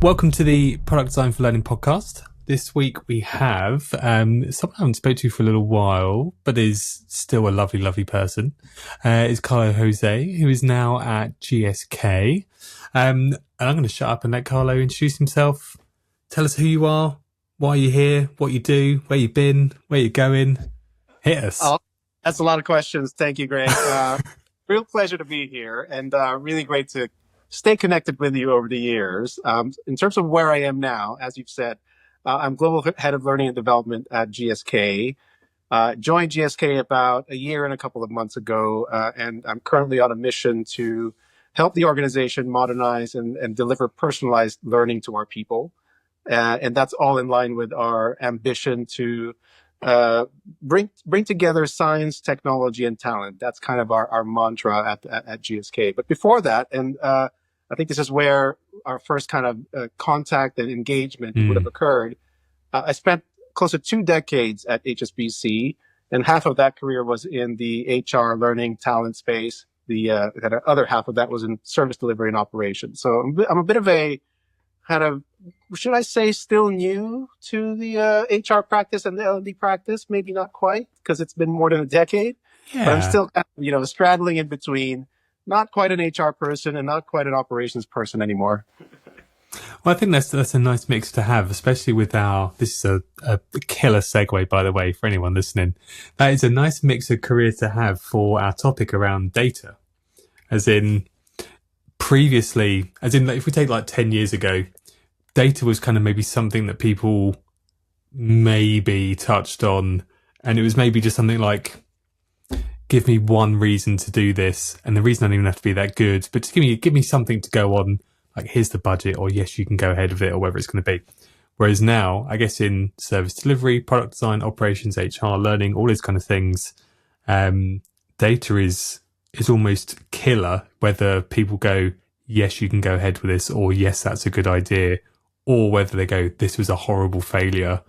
Welcome to the Product Design for Learning podcast. This week we have someone I haven't spoken to for a little while, but is still a lovely, lovely person. Is Carlo José, who is now at GSK. And I'm going to shut up and let Carlo introduce himself. Tell us who you are, why you're here, what you do, where you've been, where you're going. Hit us. Oh, that's a lot of questions. Thank you, Greg. Real pleasure to be here, and really great to stay connected with you over the years. In terms of where I am now, as you've said, I'm Global Head of Learning and Development at GSK. Joined GSK about a year and a couple of months ago, and I'm currently on a mission to help the organization modernize and deliver personalized learning to our people. And that's all in line with our ambition to bring together science, technology, and talent. That's kind of our mantra at GSK. But before that, and I think this is where our first kind of contact and engagement would have occurred. I spent close to 2 decades at HSBC, and half of that career was in the HR, learning, talent space. The kind of other half of that was in service delivery and operations. So I'm a bit of a kind of, should I say, still new to the HR practice and the L&D practice? Maybe not quite, because it's been more than a decade. Yeah. But I'm still kind of, straddling in between. Not quite an HR person and not quite an operations person anymore. Well, I think that's a nice mix to have, especially with this is a killer segue, by the way, for anyone listening. That is a nice mix of career to have for our topic around data. As in, previously, if we take like 10 years ago, data was kind of maybe something that people maybe touched on, and it was maybe just something like, give me one reason to do this, and the reason doesn't even have to be that good, but just give me something to go on, like here's the budget, or yes, you can go ahead with it, or whatever it's going to be. Whereas now, I guess in service delivery, product design, operations, HR, learning, all those kind of things, data is almost killer, whether people go, yes, you can go ahead with this, or yes, that's a good idea, or whether they go, this was a horrible failure,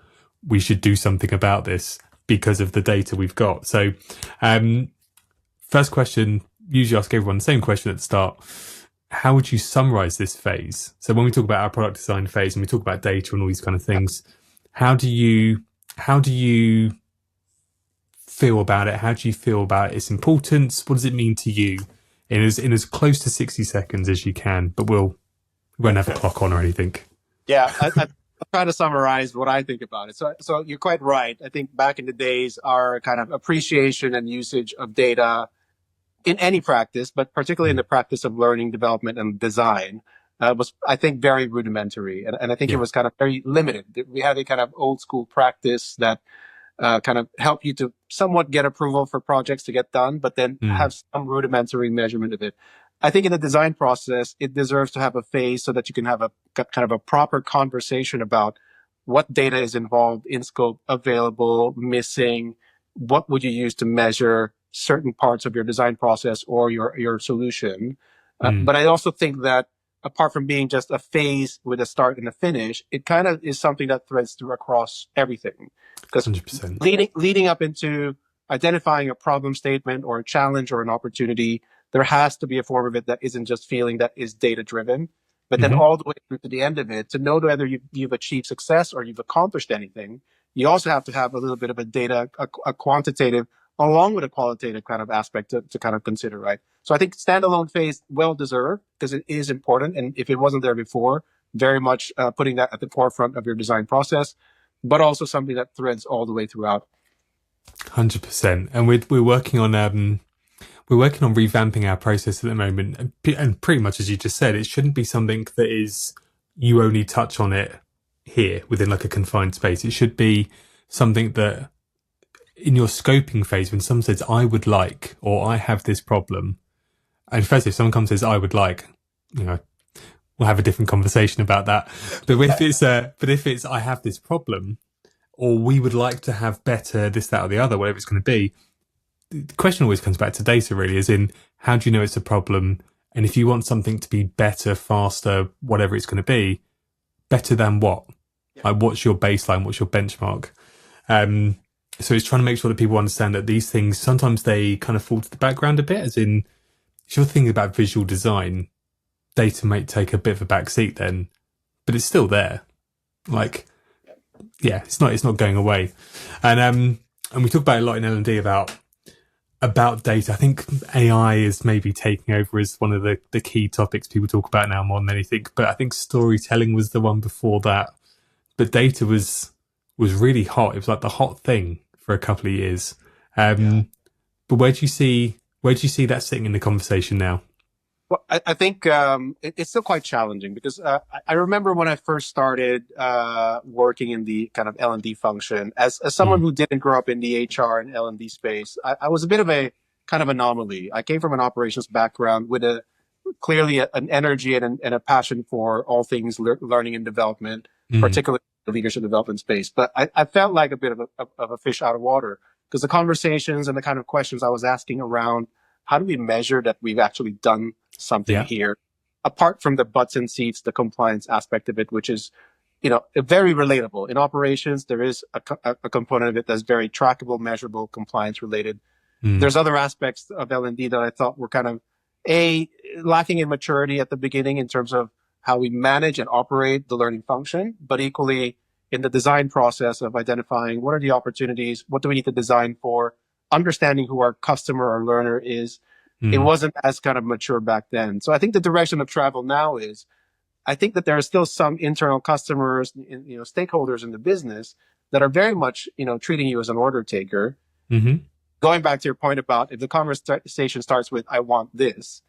we should do something about this because of the data we've got. So, first question, usually ask everyone the same question at the start. How would you summarize this phase? So when we talk about our product design phase and we talk about data and all these kind of things, how do you feel about it? How do you feel about its importance? What does it mean to you in as close to 60 seconds as you can? But we won't have a clock on or anything. Yeah, I'll try to summarize what I think about it. So you're quite right. I think back in the days, our kind of appreciation and usage of data in any practice, but particularly in the practice of learning, development, and design, was, I think, very rudimentary. And I think it was kind of very limited. We had a kind of old school practice that kind of helped you to somewhat get approval for projects to get done, but then have some rudimentary measurement of it. I think in the design process, it deserves to have a phase so that you can have a kind of a proper conversation about what data is involved, in scope, available, missing, what would you use to measure certain parts of your design process or your solution. But I also think that apart from being just a phase with a start and a finish, it kind of is something that threads through across everything. Because 100%. leading up into identifying a problem statement or a challenge or an opportunity, there has to be a form of it that isn't just feeling that is data driven, but then all the way through to the end of it, to know whether you've achieved success or you've accomplished anything, you also have to have a little bit of a quantitative along with a qualitative kind of aspect to kind of consider, right? So I think standalone phase, well deserved, because it is important. And if it wasn't there before, very much putting that at the forefront of your design process, but also something that threads all the way throughout. 100%. And we're working on revamping our process at the moment. And pretty much as you just said, it shouldn't be something that is, you only touch on it here within like a confined space. It should be something that in your scoping phase, when someone says, I would like, or I have this problem, and first, if someone comes and says, I would like, we'll have a different conversation about that. But if it's, I have this problem, or we would like to have better this, that, or the other, whatever it's going to be, the question always comes back to data, really, as in, how do you know it's a problem? And if you want something to be better, faster, whatever it's going to be, better than what? Like, what's your baseline? What's your benchmark? So it's trying to make sure that people understand that these things, sometimes they kind of fall to the background a bit, as in, if you're thinking about visual design, data might take a bit of a back seat then. but it's still there. Like, yeah, it's not going away. And we talk about it a lot in L&D about data. I think AI is maybe taking over as one of the key topics people talk about now more than anything. But I think storytelling was the one before that. But data was really hot. It was like the hot thing for a couple of years. Yeah. But where do you see that sitting in the conversation now? Well, I think it's still quite challenging because I remember when I first started working in the kind of L&D function, as someone Mm, who didn't grow up in the HR and L&D space, I was a bit of a kind of anomaly. I came from an operations background with clearly an energy and a passion for all things learning and development, mm, particularly the leadership development space. But I felt like a bit of a fish out of water because the conversations and the kind of questions I was asking around how do we measure that we've actually done something yeah. here, apart from the butts and seats, the compliance aspect of it, which is, very relatable. In operations, there is a component of it that's very trackable, measurable, compliance related. Mm, There's other aspects of L&D that I thought were kind of lacking in maturity at the beginning in terms of how we manage and operate the learning function, but equally in the design process of identifying what are the opportunities, what do we need to design for, understanding who our customer or learner is. It mm, wasn't as kind of mature back then. So I think the direction of travel now is I think that there are still some internal customers, stakeholders in the business that are very much, treating you as an order taker. mm-hmm. Going back to your point about if the conversation starts with "I want this,"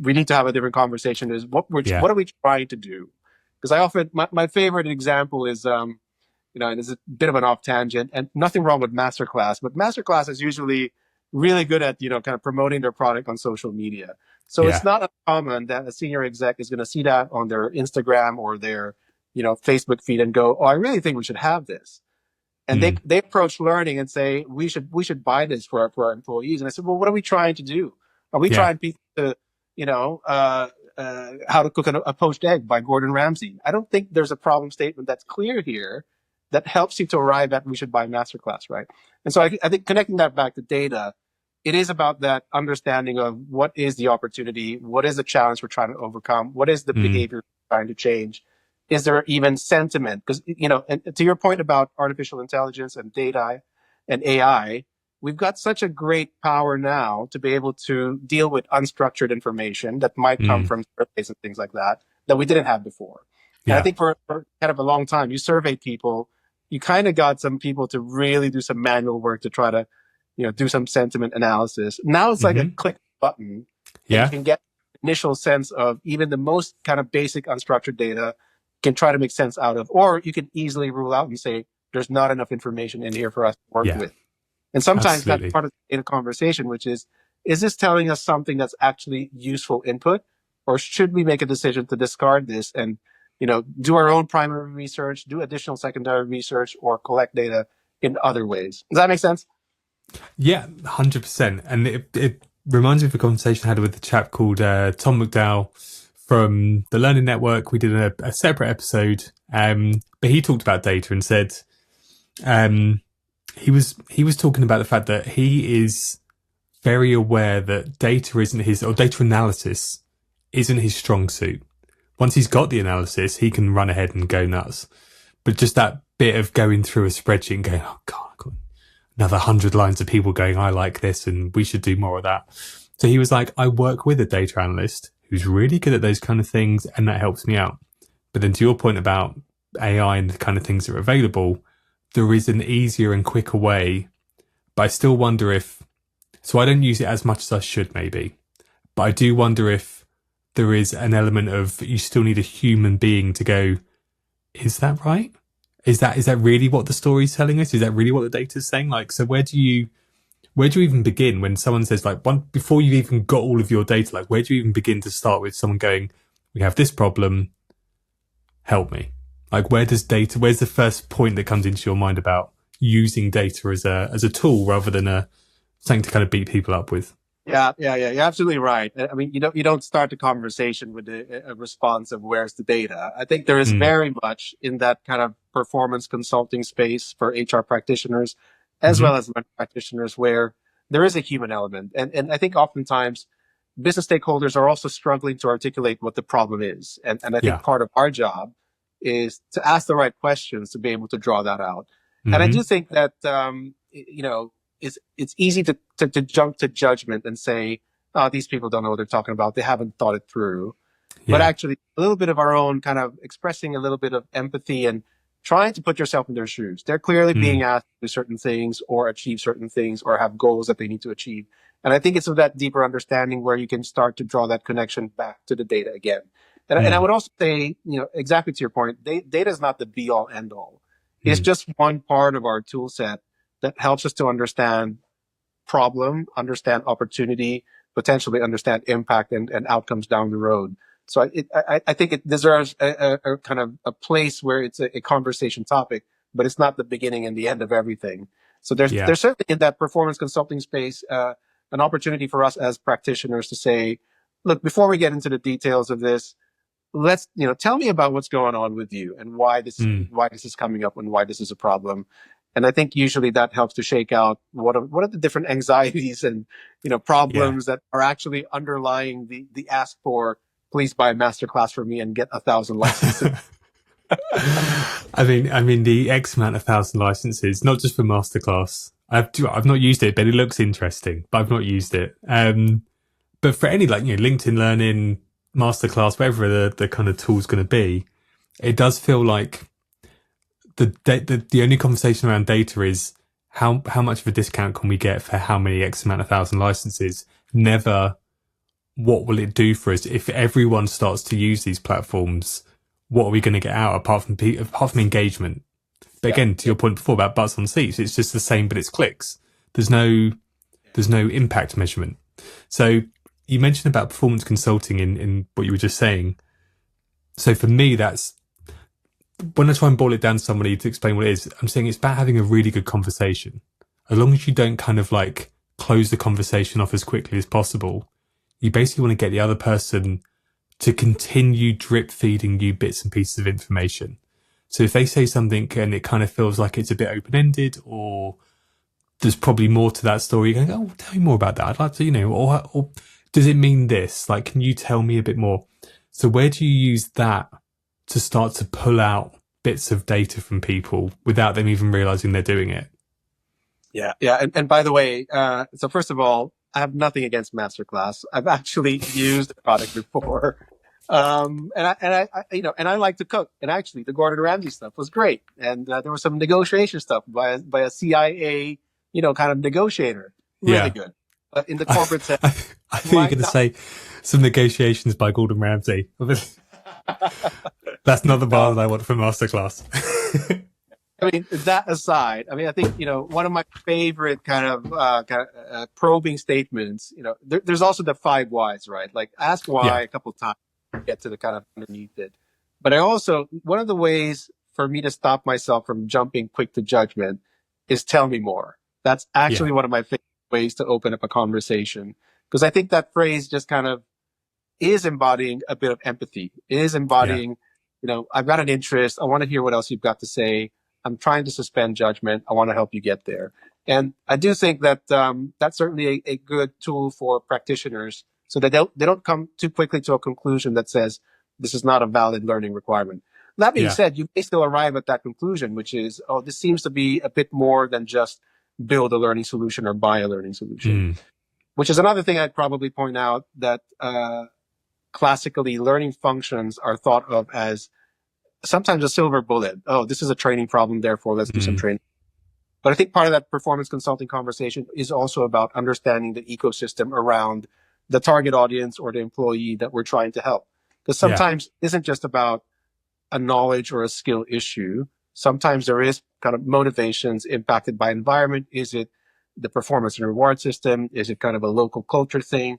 we need to have a different conversation. Is Yeah. what are we trying to do? Because I often my favorite example is and it's a bit of an off tangent, and nothing wrong with masterclass, but masterclass is usually really good at kind of promoting their product on social media. So it's Yeah. not uncommon that a senior exec is going to see that on their Instagram or their Facebook feed and go, "Oh, I really think we should have this." And they Mm, they approach learning and say we should buy this for our employees. And I said, well, what are we trying to do? Are we yeah. trying people to how to cook a poached egg by Gordon Ramsay? I don't think there's a problem statement that's clear here that helps you to arrive at we should buy masterclass, right? And so I think connecting that back to data, it is about that understanding of what is the opportunity, what is the challenge we're trying to overcome, what is the Mm, behavior we're trying to change, is there even sentiment? Because, and to your point about artificial intelligence and data and AI, we've got such a great power now to be able to deal with unstructured information that might come mm, from surveys and things like that that we didn't have before. And I yeah. think for kind of a long time, you surveyed people, you kind of got some people to really do some manual work to try to, do some sentiment analysis. Now it's like a Mm-hmm. click button and you Yeah. can get initial sense of even the most kind of basic unstructured data can try to make sense out of, or you can easily rule out and say, there's not enough information in here for us to work Yeah. with. And sometimes that's Absolutely. part of the conversation, which is this telling us something that's actually useful input? Or should we make a decision to discard this and, do our own primary research, do additional secondary research, or collect data in other ways? Does that make sense? Yeah, 100%. And it reminds me of a conversation I had with a chap called Tom McDowell from the Learning Network. We did a separate episode, but he talked about data and said um, he was talking about the fact that he is very aware that data isn't his, or data analysis isn't his strong suit. Once he's got the analysis, he can run ahead and go nuts. But just that bit of going through a spreadsheet and going, oh God, I've got another 100 lines of people going, I like this and we should do more of that. So he was like, I work with a data analyst who's really good at those kind of things and that helps me out. But then to your point about AI and the kind of things that are available, there is an easier and quicker way. But I still wonder if, so I don't use it as much as I should maybe, but I do wonder if there is an element of you still need a human being to go, is that right? Is that really what the story's telling us? Is that really what the data's saying? Like, so where do you even begin when someone says like one before you've even got all of your data? Like, where do you even begin to start with someone going, we have this problem, help me? Like, where's the first point that comes into your mind about using data as a tool rather than something to kind of beat people up with? Yeah. You're absolutely right. I mean, you don't start the conversation with a response of where's the data. I think there is Mm, very much in that kind of performance consulting space for HR practitioners, as hmm. well as learning practitioners, where there is a human element. And I think oftentimes business stakeholders are also struggling to articulate what the problem is. And I Yeah. think part of our job is to ask the right questions to be able to draw that out. And I Hmm. do think that, it's easy to jump to judgment and say, oh, these people don't know what they're talking about. They haven't thought it through. But Yeah. actually, a little bit of our own kind of expressing a little bit of empathy and trying to put yourself in their shoes. They're clearly being Mm. asked to do certain things or achieve certain things or have goals that they need to achieve. And I think it's with that deeper understanding where you can start to draw that connection back to the data again. And I Mm. would also say, exactly to your point, data is not the be all end all. It's Mm. just one part of our tool set that helps us to understand problem, understand opportunity, potentially understand impact and outcomes down the road. So I think it deserves a kind of a place where it's a conversation topic, but it's not the beginning and the end of everything. So Yeah. there's certainly in that performance consulting space, an opportunity for us as practitioners to say, look, before we get into the details of this, let's, tell me about what's going on with you and Mm. why this is coming up and why this is a problem. And I think usually that helps to shake out what are the different anxieties and, Yeah. problems that are actually underlying the ask for, please buy a masterclass for me and get 1,000 licenses. I mean, the X amount of thousand licenses, not just for masterclass. I've not used it, but it looks interesting. But I've not used it. But for any LinkedIn Learning, masterclass, whatever the kind of tool's going to be, it does feel like the only conversation around data is how much of a discount can we get for how many X amount of thousand licenses. Never what will it do for us if everyone starts to use these platforms. What are we going to get out apart from engagement? But Yeah. again, to your point before about butts on seats, it's just the same, but it's clicks. There's no impact measurement. So you mentioned about performance consulting in what you were just saying. So for me, that's when I try and boil it down to somebody to explain what it is. I'm saying it's about having a really good conversation. As long as you don't kind of close the conversation off as quickly as possible, you basically want to get the other person to continue drip feeding you bits and pieces of information. So if they say something and it kind of feels like it's a bit open ended, or there's probably more to that story, you're going, oh, tell me more about that. I'd like to, or does it mean this? Can you tell me a bit more? So where do you use that to start to pull out bits of data from people without them even realizing they're doing it? Yeah. Yeah. And by the way, so first of all, I have nothing against Masterclass. I've actually used the product before. And I like to cook. And actually, the Gordon Ramsay stuff was great. And there was some negotiation stuff by a CIA, kind of negotiator. Really Yeah. good. But in the corporate sense, I think you're might going to not. say some negotiations by Gordon Ramsay. That's not the bar No, that I want from masterclass. I mean, that aside, I mean, I think, one of my favorite probing statements, there's also the 5 whys, right? Like ask Yeah. why a couple of times to get to the kind of underneath it. But I also, one of the ways for me to stop myself from jumping quick to judgment is tell me more. That's Yeah. actually one of my favorite ways to open up a conversation. Because I think that phrase just kind of is embodying a bit of empathy. It is Yeah. embodying, I've got an interest. I want to hear what else you've got to say. I'm trying to suspend judgment. I want to help you get there. And I do think that that's certainly a good tool for practitioners so that they don't come too quickly to a conclusion that says this is not a valid learning requirement. That being Yeah. said, you may still arrive at that conclusion, which is, oh, this seems to be a bit more than just build a learning solution or buy a learning solution, Mm. which is another thing I'd probably point out that classically learning functions are thought of as sometimes a silver bullet. Oh, this is a training problem, therefore let's do some Mm. training. But I think part of that performance consulting conversation is also about understanding the ecosystem around the target audience or the employee that we're trying to help. Because Yeah. sometimes it isn't just about a knowledge or a skill issue. Sometimes there is kind of motivations impacted by environment. Is it the performance and reward system? Is it kind of a local culture thing?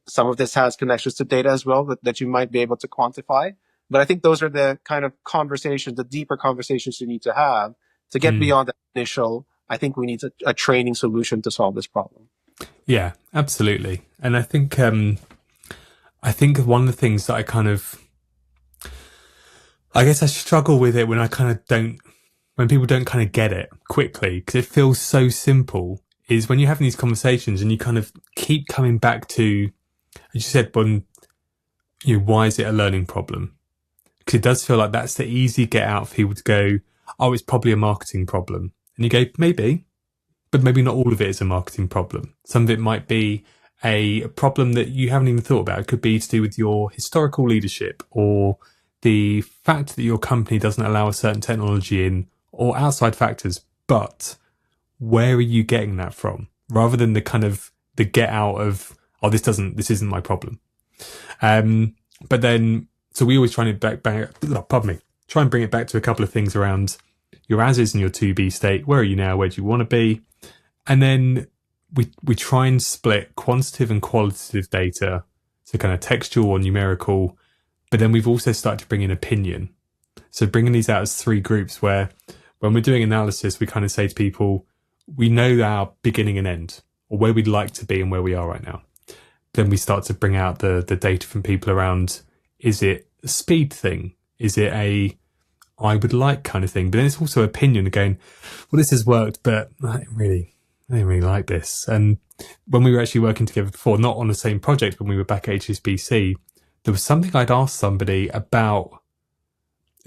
Some of this has connections to data as well that you might be able to quantify. But I think those are the kind of conversations, the deeper conversations you need to have to get Mm. beyond that initial, I think we need a training solution to solve this problem. Yeah, absolutely. And I think one of the things that I guess I struggle with it when when people don't kind of get it quickly because it feels so simple is when you're having these conversations and you kind of keep coming back to, as you said, why is it a learning problem? Because it does feel like that's the easy get out for people to go, oh, it's probably a marketing problem. And you go, maybe, but maybe not all of it is a marketing problem. Some of it might be a problem that you haven't even thought about. It could be to do with your historical leadership or the fact that your company doesn't allow a certain technology in, or outside factors. But where are you getting that from? Rather than the kind of the get out of, oh, this isn't my problem. But then, so we always try and try and bring it back to a couple of things around your as is and your to be state. Where are you now? Where do you want to be? And then we try and split quantitative and qualitative data, so kind of textual or numerical. But then we've also started to bring in opinion. So bringing these out as three groups where when we're doing analysis, we kind of say to people, we know our beginning and end, or where we'd like to be and where we are right now. Then we start to bring out the data from people around, is it a speed thing? Is it a I would like kind of thing? But then it's also opinion going, well, this has worked, but I didn't really like this. And when we were actually working together before, not on the same project, when we were back at HSBC, there was something I'd asked somebody about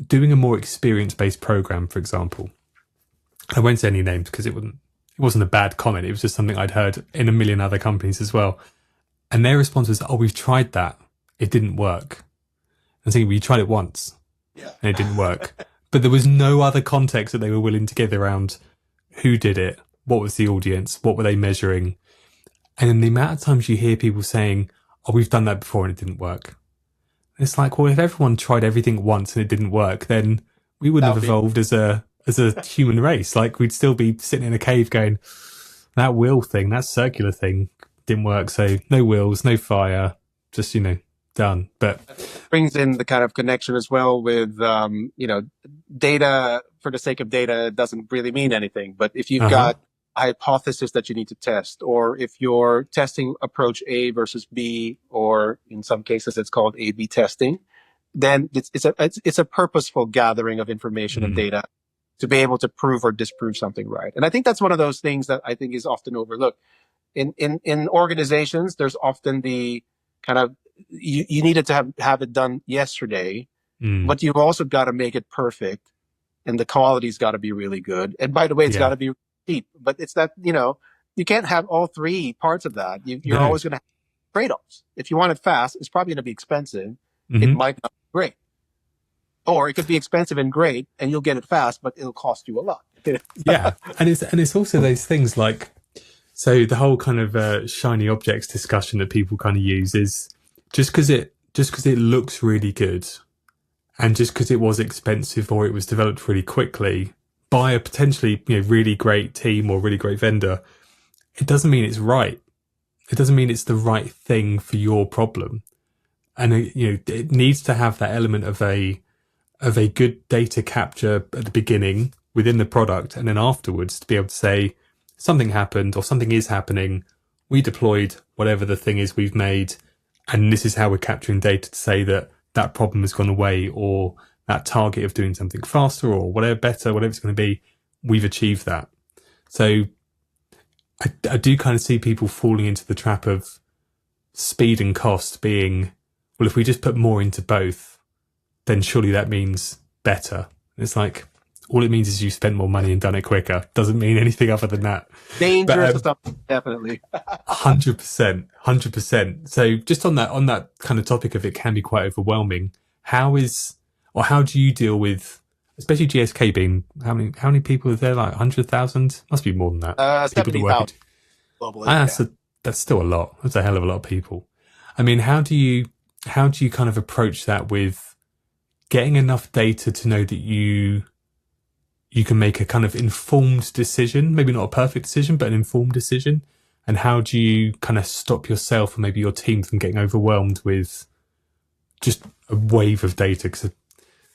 doing a more experience-based program, for example. I won't say any names because it wasn't a bad comment. It was just something I'd heard in a million other companies as well. And their response was, oh, we've tried that. It didn't work. I was thinking, well, you tried it once and it didn't work. But there was no other context that they were willing to give around who did it, what was the audience, what were they measuring. And then the amount of times you hear people saying, oh, we've done that before and it didn't work. It's like, well, if everyone tried everything once and it didn't work, then we wouldn't have evolved as a human race. Like, we'd still be sitting in a cave going, that wheel thing, that circular thing didn't work. So no wheels, no fire, just, done. But brings in the kind of connection as well with, data for the sake of data doesn't really mean anything. But if you've got a hypothesis that you need to test, or if you're testing approach A versus B, or in some cases it's called A/B testing, then it's a purposeful gathering of information and data to be able to prove or disprove something right. And I think that's one of those things that I think is often overlooked. In organizations, there's often the kind of, you needed to have it done yesterday, but you've also got to make it perfect, and the quality's got to be really good. And by the way, it's got to be cheap. But it's that, you can't have all three parts of that. You're always going to have trade-offs. If you want it fast, it's probably going to be expensive. It might not be great. Or it could be expensive and great, and you'll get it fast, but it'll cost you a lot. Yeah. And it's also those things like, so the whole kind of shiny objects discussion that people kind of use is just because it looks really good, and just because it was expensive or it was developed really quickly by a potentially really great team or really great vendor, it doesn't mean it's right. It doesn't mean it's the right thing for your problem. And it needs to have that element of a good data capture at the beginning within the product, and then afterwards to be able to say something happened or something is happening. We deployed whatever the thing is we've made, and this is how we're capturing data to say that problem has gone away, or that target of doing something faster or whatever better, whatever it's going to be, we've achieved that. So I do kind of see people falling into the trap of speed and cost being, well, if we just put more into both, then surely that means better. It's like, all it means is you spent more money and done it quicker. Doesn't mean anything other than that. Dangerous stuff, definitely. 100%. So just on that kind of topic of it can be quite overwhelming. How do you deal with, especially GSK being, how many people are there? Like 100,000? Must be more than that. 70,000 globally. That's still a lot. That's a hell of a lot of people. I mean, how do you kind of approach that with getting enough data to know that you can make a kind of informed decision, maybe not a perfect decision, but an informed decision? And how do you kind of stop yourself or maybe your team from getting overwhelmed with just a wave of data? Because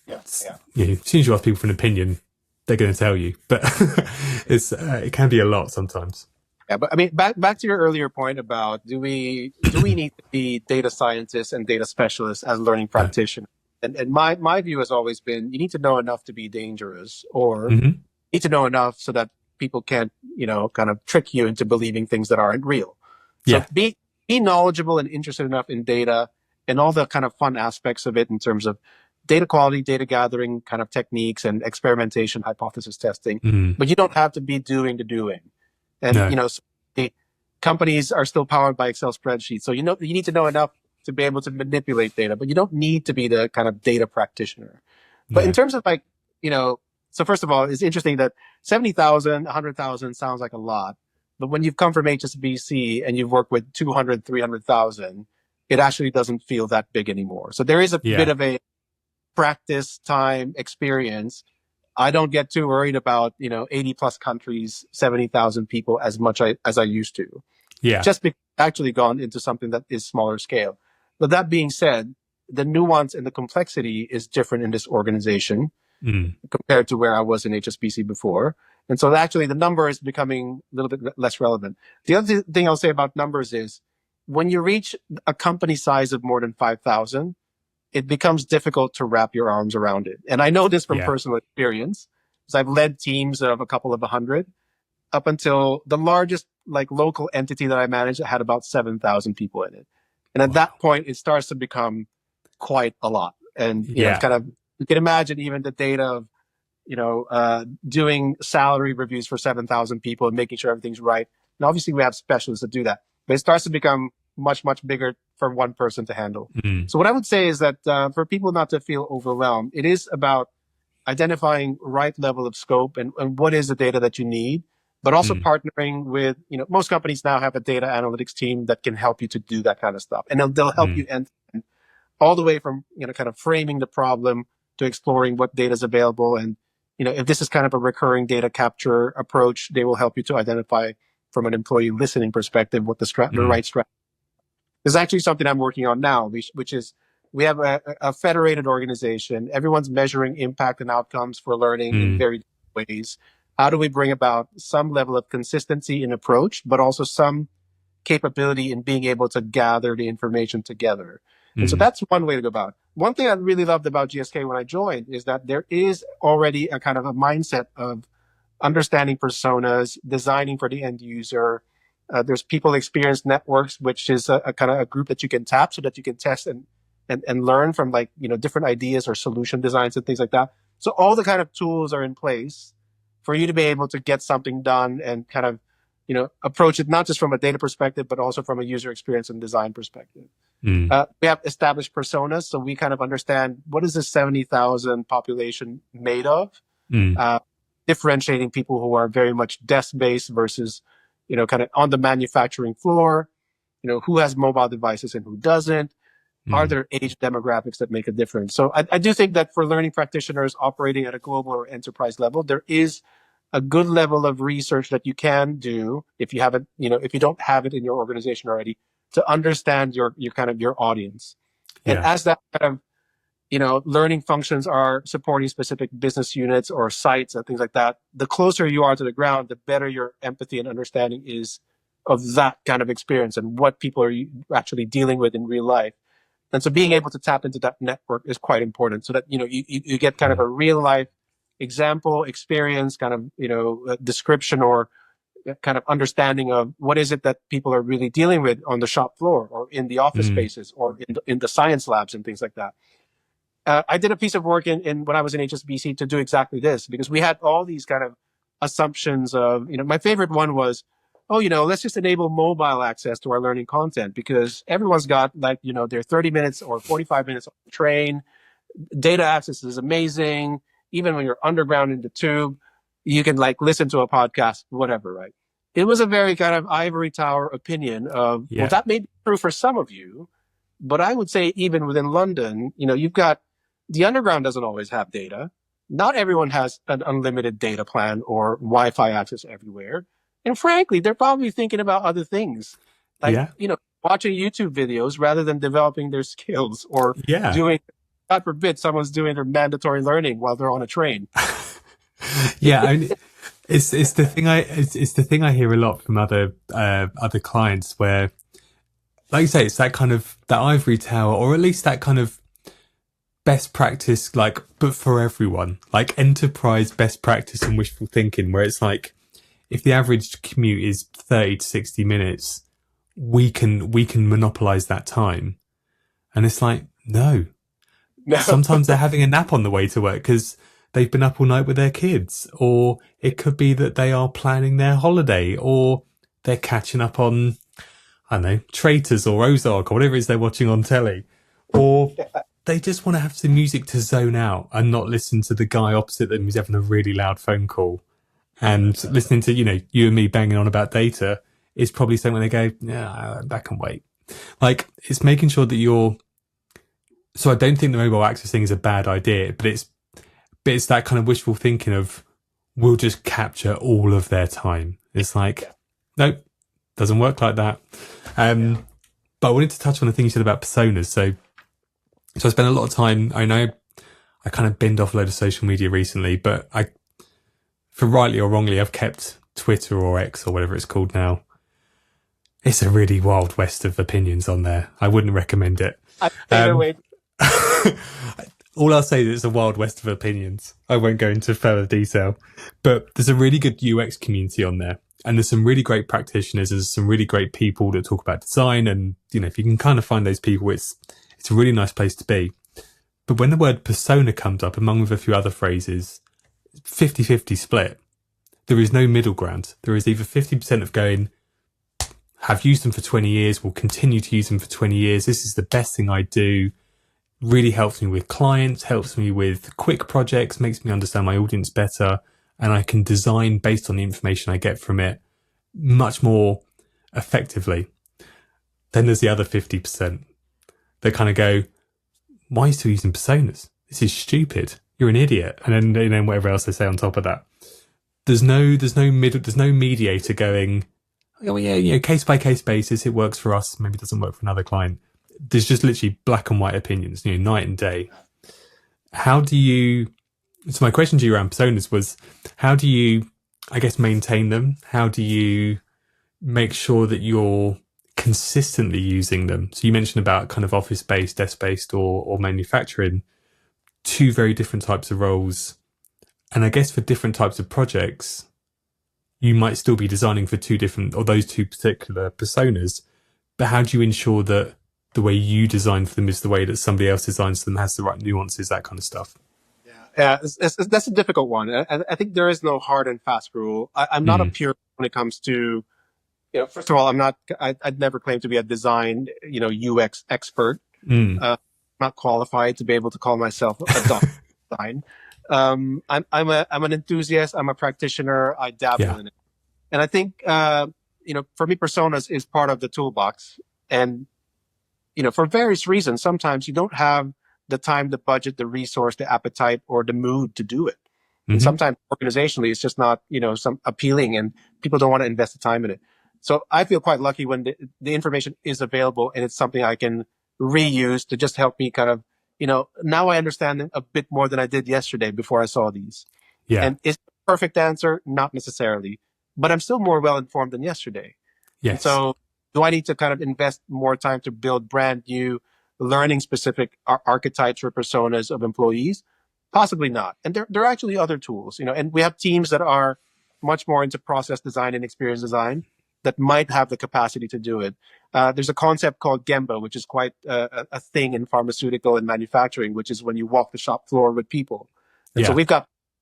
as soon as you ask people for an opinion, they're going to tell you, but it can be a lot sometimes. Yeah, but I mean, back to your earlier point about do we need to be data scientists and data specialists as learning practitioners? And my view has always been, you need to know enough to be dangerous, or you need to know enough so that people can't, kind of trick you into believing things that aren't real. So be knowledgeable and interested enough in data and all the kind of fun aspects of it in terms of data quality, data gathering kind of techniques and experimentation, hypothesis testing, Mm. but you don't have to be doing the doing. And, No. so the companies are still powered by Excel spreadsheets. So, you need to know enough to be able to manipulate data, but you don't need to be the kind of data practitioner. But in No. terms of like, so first of all, it's interesting that 70,000, 100,000 sounds like a lot. But when you've come from HSBC and you've worked with 200, 300,000, it actually doesn't feel that big anymore. So there is a bit Yeah. of a practice time experience. I don't get too worried about, 80 plus countries, 70,000 people as much as I used to. Yeah. Just because I've actually gone into something that is smaller scale. But that being said, the nuance and the complexity is different in this organization Mm. compared to where I was in HSBC before. And so actually the number is becoming a little bit less relevant. The other thing I'll say about numbers is when you reach a company size of more than 5,000, it becomes difficult to wrap your arms around it. And I know this from Yeah. personal experience because I've led teams of a couple of 100 up until the largest like local entity that I managed had about 7,000 people in it. And at Wow. that point, it starts to become quite a lot. And, it's Yeah. kind of, you can imagine even the data of, doing salary reviews for 7,000 people and making sure everything's right. And obviously we have specialists that do that, but it starts to become much, much bigger for one person to handle. Mm. So what I would say is that for people not to feel overwhelmed, it is about identifying right level of scope and what is the data that you need, but also Mm. partnering with, most companies now have a data analytics team that can help you to do that kind of stuff. And they'll help you Mm. end all the way from, kind of framing the problem to exploring what data is available. And, if this is kind of a recurring data capture approach, they will help you to identify from an employee listening perspective what the Mm. right strategy. There's actually something I'm working on now, which is we have a federated organization. Everyone's measuring impact and outcomes for learning in Mm. very different ways. How do we bring about some level of consistency in approach, but also some capability in being able to gather the information together? And so Mm. that's one way to go about it. One thing I really loved about GSK when I joined is that there is already a kind of a mindset of understanding personas, designing for the end user. There's people experience networks, which is a kind of a group that you can tap so that you can test and learn from like, different ideas or solution designs and things like that. So all the kind of tools are in place for you to be able to get something done and kind of, approach it not just from a data perspective, but also from a user experience and design perspective. Mm. We have established personas, so we kind of understand what is this 70,000 population made of. Mm. Differentiating people who are very much desk-based versus, kind of on the manufacturing floor, who has mobile devices and who doesn't. Are Mm. there age demographics that make a difference? So I do think that for learning practitioners operating at a global or enterprise level, there is a good level of research that you can do if you haven't, if you don't have it in your organization already, to understand your kind of your audience. And Yeah. as that kind of learning functions are supporting specific business units or sites and things like that, the closer you are to the ground, the better your empathy and understanding is of that kind of experience and what people are actually dealing with in real life. And so being able to tap into that network is quite important so that, you get kind of Mm. a real life example, experience, kind of, description or kind of understanding of what is it that people are really dealing with on the shop floor or in the office Mm. spaces or in the science labs and things like that. I did a piece of work in when I was in HSBC to do exactly this because we had all these kind of assumptions of, my favorite one was, oh, let's just enable mobile access to our learning content because everyone's got like, their 30 minutes or 45 minutes on the train. Data access is amazing. Even when you're underground in the tube, you can like listen to a podcast, whatever, right? It was a very kind of ivory tower opinion of, well, Yeah. that may be true for some of you, but I would say even within London, you've got the underground doesn't always have data. Not everyone has an unlimited data plan or Wi-Fi access everywhere. And frankly, they're probably thinking about other things like, Yeah. watching YouTube videos rather than developing their skills or Yeah. doing, God forbid, someone's doing their mandatory learning while they're on a train. Yeah. It's the thing it's the thing I hear a lot from other clients where, like you say, it's that kind of that ivory tower, or at least that kind of best practice, like, but for everyone, like enterprise best practice and wishful thinking, where it's like, if the average commute is 30 to 60 minutes, we can monopolize that time. And it's like, no, No. Sometimes they're having a nap on the way to work because they've been up all night with their kids, or it could be that they are planning their holiday, or they're catching up on, I don't know, Traitors or Ozark or whatever it is they're watching on telly, or they just want to have some music to zone out and not listen to the guy opposite them who's having a really loud phone call. And listening to, you and me banging on about data is probably something they go, yeah, that can wait. Like, it's making sure that so I don't think the mobile access thing is a bad idea, but it's that kind of wishful thinking of, we'll just capture all of their time. It's like, nope, doesn't work like that. But I wanted to touch on the thing you said about personas. So I spent a lot of time, I know I kind of binned off a load of social media recently, but for rightly or wrongly, I've kept Twitter or X or whatever it's called now. It's a really wild west of opinions on there. I wouldn't recommend it. All I'll say is it's a wild west of opinions. I won't go into further detail, but there's a really good UX community on there, and there's some really great practitioners. There's some really great people that talk about design, and if you can kind of find those people, it's a really nice place to be. But when the word persona comes up, among with a few other phrases, 50-50 split. There is no middle ground. There is either 50% of going, have used them for 20 years, will continue to use them for 20 years. This is the best thing I do. Really helps me with clients, helps me with quick projects, makes me understand my audience better. And I can design based on the information I get from it much more effectively. Then there's the other 50% that kind of go, why are you still using personas? This is stupid. You're an idiot. And then whatever else they say on top of that. There's no mediator going, oh yeah, case by case basis, it works for us, maybe it doesn't work for another client. There's just literally black and white opinions, night and day. So my question to you around personas was, how do you, I guess, maintain them? How do you make sure that you're consistently using them? So you mentioned about kind of office-based, desk-based or manufacturing, two very different types of roles. And I guess for different types of projects, you might still be designing for those two particular personas, but how do you ensure that the way you design for them is the way that somebody else designs for them, has the right nuances, that kind of stuff? Yeah, that's a difficult one. I think there is no hard and fast rule. I'm not a purist when it comes to, first of all, I'd never claim to be a design, UX expert. I'm not qualified to be able to call myself a doctor of design. I'm an enthusiast. I'm a practitioner. I dabble in it. And I think, for me, personas is part of the toolbox. And, for various reasons, sometimes you don't have the time, the budget, the resource, the appetite, or the mood to do it. And sometimes organizationally, it's just not, some appealing, and people don't want to invest the time in it. So I feel quite lucky when the information is available and it's something I can reuse to just help me kind of, now I understand them a bit more than I did yesterday before I saw these. Yeah. And is the perfect answer? Not necessarily, but I'm still more well informed than yesterday. Yes. And so do I need to kind of invest more time to build brand new learning specific archetypes or personas of employees? Possibly not. And there are actually other tools, and we have teams that are much more into process design and experience design that might have the capacity to do it. There's a concept called Gemba, which is quite a thing in pharmaceutical and manufacturing, which is when you walk the shop floor with people. And so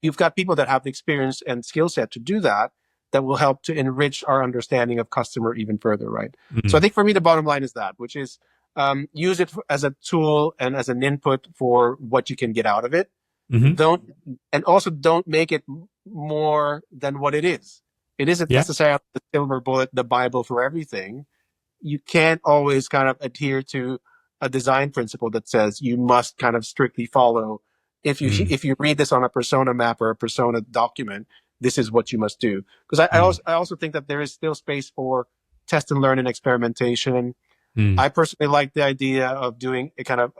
you've got people that have the experience and skill set to do that will help to enrich our understanding of customer even further, right? So I think for me, the bottom line is that, which is use it as a tool and as an input for what you can get out of it. Don't make it more than what it is. It isn't necessarily the silver bullet, the Bible for everything. You can't always kind of adhere to a design principle that says you must kind of strictly follow. If you read this on a persona map or a persona document, this is what you must do. Because I also think that there is still space for test and learn and experimentation. I personally like the idea of doing a kind of,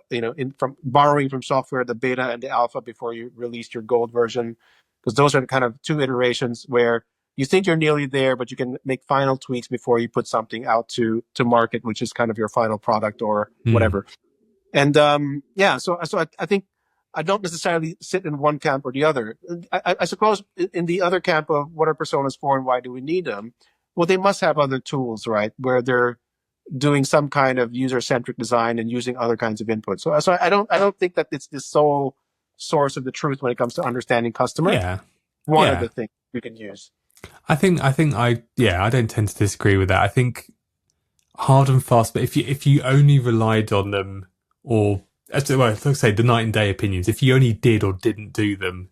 from borrowing from software, the beta and the alpha before you release your gold version, because those are kind of two iterations where you think you're nearly there, but you can make final tweaks before you put something out to market, which is kind of your final product or whatever. And, so I think I don't necessarily sit in one camp or the other. I suppose in the other camp of what are personas for and why do we need them? Well, they must have other tools, right? Where they're doing some kind of user-centric design and using other kinds of input. So I don't think that it's the sole source of the truth when it comes to understanding customer. Yeah. One of Yeah. the things you can use. I don't tend to disagree with that. I think hard and fast, but if you only relied on them, or like I say, the night and day opinions, if you only did or didn't do them,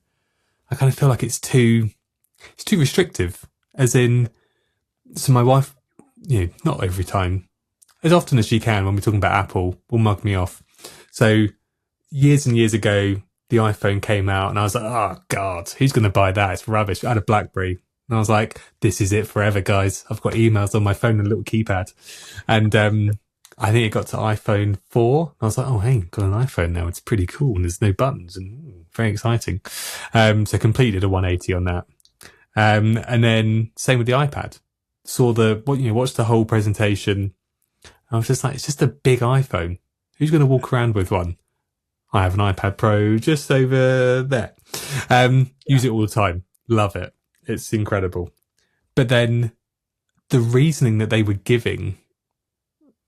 I kind of feel like it's too restrictive. As in, so my wife, not every time, as often as she can when we're talking about Apple, will mug me off. So years and years ago, the iPhone came out, and I was like, oh God, who's going to buy that? It's rubbish. I had a BlackBerry. And I was like, this is it forever, guys. I've got emails on my phone and a little keypad. And I think it got to iPhone 4. I was like, oh, hey, got an iPhone now. It's pretty cool. And there's no buttons and very exciting. So completed a 180 on that. And then same with the iPad. Watched the whole presentation. I was just like, it's just a big iPhone. Who's going to walk around with one? I have an iPad Pro just over there. Use it all the time. Love it. It's incredible. But then the reasoning that they were giving,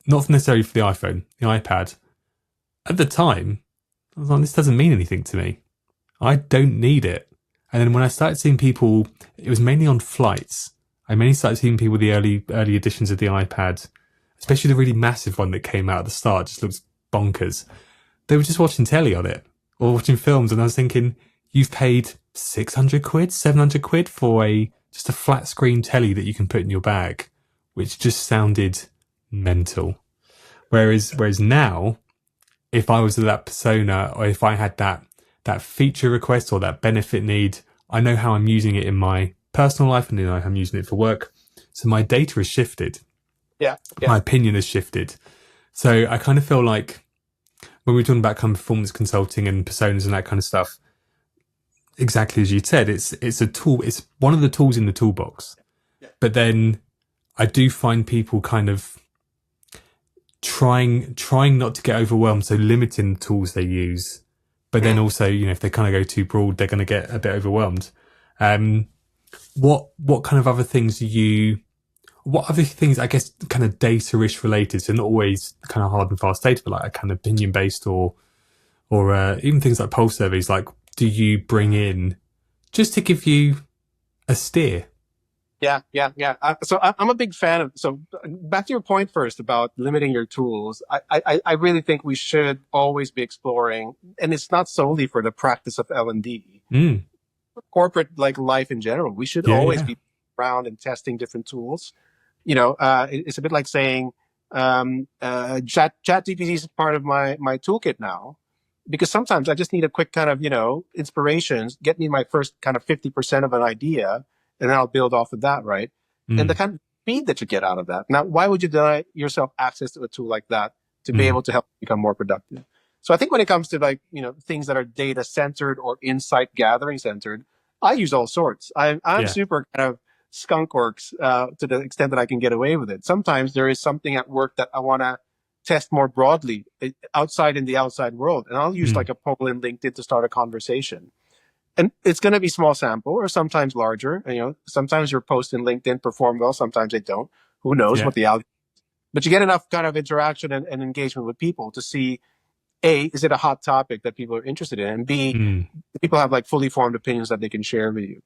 not necessarily for the iPhone, the iPad, at the time, I was like, this doesn't mean anything to me. I don't need it. And then when I started seeing people, it was mainly on flights. I mainly started seeing people with the early editions of the iPad, especially the really massive one that came out at the start, just looks bonkers. They were just watching telly on it or watching films. And I was thinking, you've paid 600 quid, 700 quid for just a flat screen telly that you can put in your bag, which just sounded mental. Whereas now, if I was that persona, or if I had that feature request or that benefit need, I know how I'm using it in my personal life and I know how I'm using it for work. So my data has shifted. Yeah. My opinion has shifted. So I kind of feel like when we're talking about kind of performance consulting and personas and that kind of stuff, exactly as you said, it's a tool. It's one of the tools in the toolbox. Yeah. But then I do find people kind of trying not to get overwhelmed, so limiting the tools they use. But then also, if they kind of go too broad, they're going to get a bit overwhelmed. What kind of other things what other things, I guess, kind of data-ish related, so not always kind of hard and fast data, but like a kind of opinion-based or even things like pulse surveys, like, do you bring in just to give you a steer? Yeah. So I'm a big fan of. So back to your point first about limiting your tools. I really think we should always be exploring, and it's not solely for the practice of L&D, corporate like life in general. We should always be around and testing different tools. It's a bit like saying ChatGPT is part of my toolkit now, because sometimes I just need a quick kind of inspirations, get me my first kind of 50% of an idea, and then I'll build off of that, right? And the kind of speed that you get out of that. Now, why would you deny yourself access to a tool like that to be able to help you become more productive? So I think when it comes to things that are data centered or insight gathering centered, I use all sorts. I'm super kind of skunk works to the extent that I can get away with it. Sometimes there is something at work that I want to test more broadly outside in the outside world, and I'll use like a poll in LinkedIn to start a conversation. And it's going to be small sample or sometimes larger. Sometimes your posts in LinkedIn perform well, sometimes they don't. Who knows what the algorithm. But you get enough kind of interaction and engagement with people to see, A, is it a hot topic that people are interested in? And B, people have like fully formed opinions that they can share with you.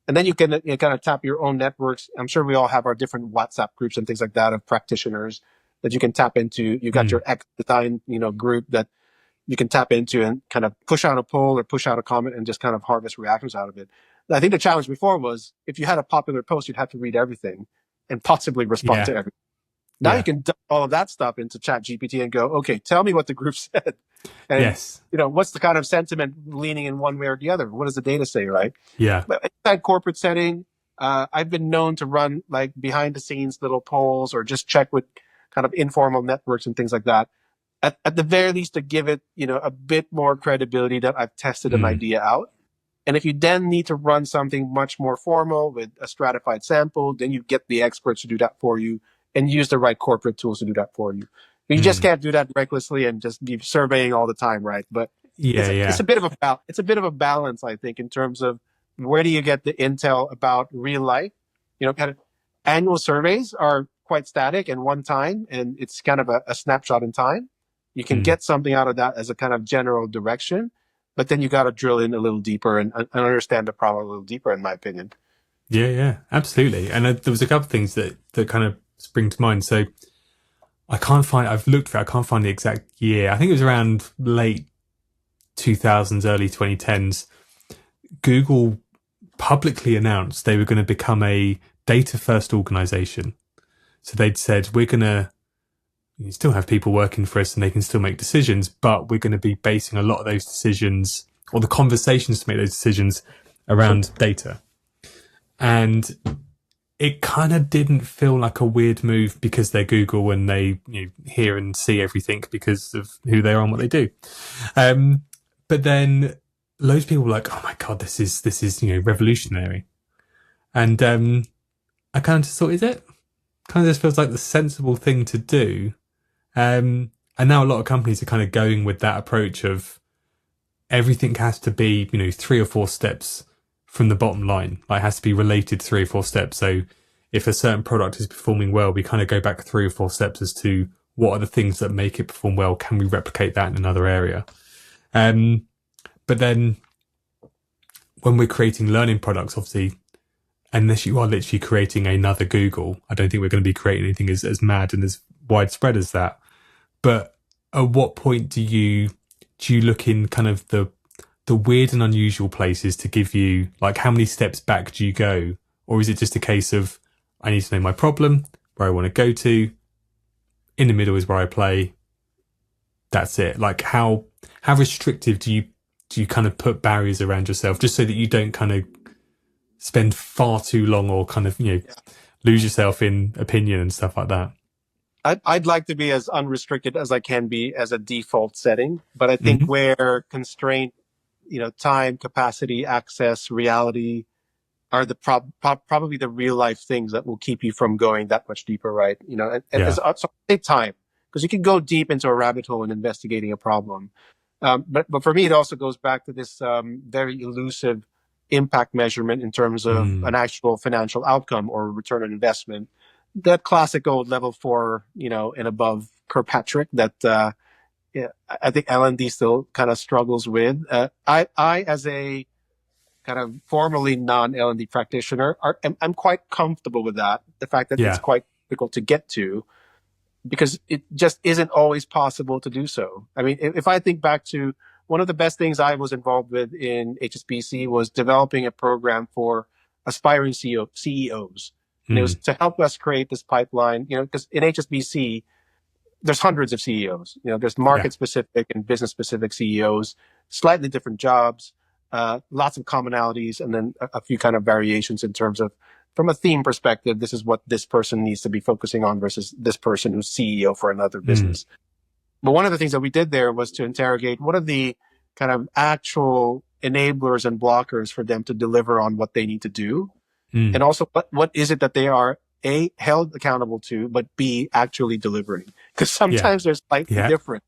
And then you can kind of tap your own networks. I'm sure we all have our different WhatsApp groups and things like that of practitioners that you can tap into. You got your X design, group that you can tap into and kind of push out a poll or push out a comment and just kind of harvest reactions out of it. I think the challenge before was if you had a popular post, you'd have to read everything and possibly respond to everything. Now you can dump all of that stuff into ChatGPT and go, okay, tell me what the group said. And, what's the kind of sentiment leaning in one way or the other? What does the data say, right? Yeah. But in that corporate setting, I've been known to run like behind the scenes little polls or just check with kind of informal networks and things like that. At the very least, to give it, a bit more credibility that I've tested an idea out. And if you then need to run something much more formal with a stratified sample, then you get the experts to do that for you and use the right corporate tools to do that for you. You just can't do that recklessly and just be surveying all the time, right? But it's a bit of a balance, I think, in terms of where do you get the intel about real life? Kind of annual surveys are quite static and one time, and it's kind of a snapshot in time. You can Mm. get something out of that as a kind of general direction, but then you got to drill in a little deeper and understand the problem a little deeper, in my opinion. Yeah, yeah, absolutely. And there was a couple of things that kind of spring to mind. So I've looked for it, I can't find the exact year. I think it was around late 2000s, early 2010s. Google publicly announced they were going to become a data first organization. So they'd said, we're going to you still have people working for us and they can still make decisions, but we're going to be basing a lot of those decisions or the conversations to make those decisions around data. And it kind of didn't feel like a weird move because they're Google and they hear and see everything because of who they are and what they do. But then loads of people were like, "Oh my god, this is revolutionary," and I kind of just thought, is it? Kind of just feels like the sensible thing to do. And now a lot of companies are kind of going with that approach of everything has to be 3 or 4 steps from the bottom line. Like, it has to be related 3 or 4 steps. So if a certain product is performing well, we kind of go back 3 or 4 steps as to what are the things that make it perform well. Can we replicate that in another area? But then when we're creating learning products, obviously, unless you are literally creating another Google, I don't think we're going to be creating anything as mad and as widespread as that. But at what point do you look in kind of the weird and unusual places to give you, like, how many steps back do you go? Or is it just a case of, I need to know my problem, where I want to go to, in the middle is where I play, that's it? Like, how restrictive do you kind of put barriers around yourself just so that you don't kind of spend far too long or kind of, lose yourself in opinion and stuff like that? I'd like to be as unrestricted as I can be as a default setting, but I think Mm-hmm. where constraint, time, capacity, access, reality are the probably the real life things that will keep you from going that much deeper, right? And Yeah. so I take time because you can go deep into a rabbit hole in investigating a problem. But for me, it also goes back to this very elusive impact measurement in terms of an Mm. actual financial outcome or return on investment. That classic old level 4, and above Kirkpatrick that yeah, I think L&D still kind of struggles with. I as a kind of formerly non-L&D practitioner, I'm quite comfortable with that. The fact that it's Yeah. quite difficult to get to because it just isn't always possible to do so. I mean, if I think back to one of the best things I was involved with in HSBC was developing a program for aspiring CEOs. And it was Mm. to help us create this pipeline, because in HSBC, there's hundreds of CEOs. There's Yeah. market specific and business specific CEOs, slightly different jobs, lots of commonalities, and then a few kind of variations in terms of, from a theme perspective, this is what this person needs to be focusing on versus this person who's CEO for another Mm. business. But one of the things that we did there was to interrogate what are the kind of actual enablers and blockers for them to deliver on what they need to do. Mm. And also what is it that they are A, held accountable to, but B, actually delivering. Because Yeah. sometimes they're slightly Yeah. different.